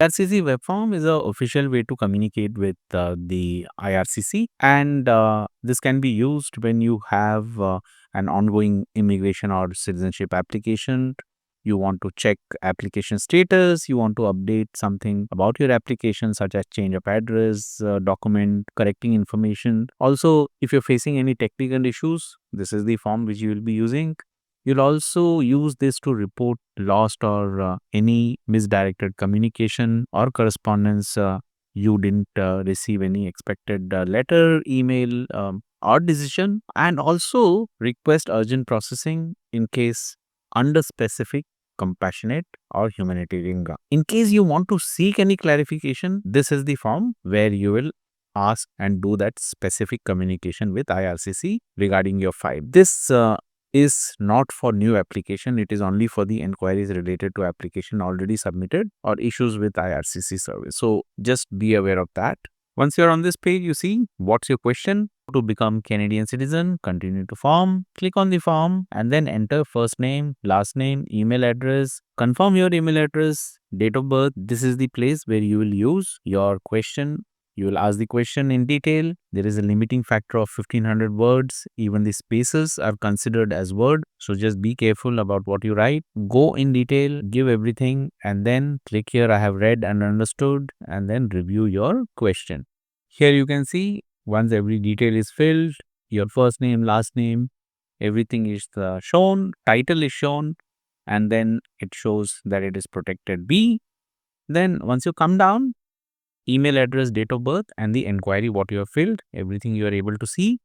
IRCC Webform is an official way to communicate with the IRCC, and this can be used when you have an ongoing immigration or citizenship application. You want to check application status, you want to update something about your application, such as change of address, document, correcting information. Also, if you're facing any technical issues, this is the form which you will be using. You'll also use this to report lost or any misdirected communication or correspondence. You didn't receive any expected letter, email, or decision, and also request urgent processing in case under specific, compassionate, or humanitarian ground. In case you want to seek any clarification, this is the form where you will ask and do that specific communication with IRCC regarding your file. This is not for new application. It is only for the inquiries related to application already submitted or issues with IRCC service. So just be aware of that. Once you're on this page, you see what's your question. To become Canadian citizen, continue to form. Click on the form and then enter first name, last name, email address. Confirm your email address, date of birth. This is the place where you will use your question. You will ask the question in detail. There is a limiting factor of 1500 words. Even the spaces are considered as word. So just be careful about what you write. Go in detail, give everything, and then click here I have read and understood, and then review your question. Here you can see once every detail is filled, your first name, last name, everything is shown, title is shown, and then it shows that it is protected B. Then once you come down, email address, date of birth, and the inquiry what you have filled, everything you are able to see.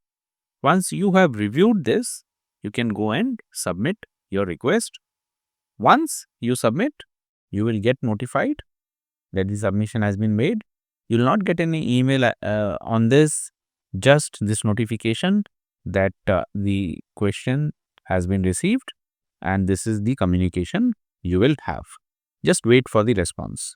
Once you have reviewed this, you can go and submit your request. Once you submit, you will get notified that the submission has been made. You will not get any email on this, just this notification that the question has been received, and this is the communication you will have. Just wait for the response.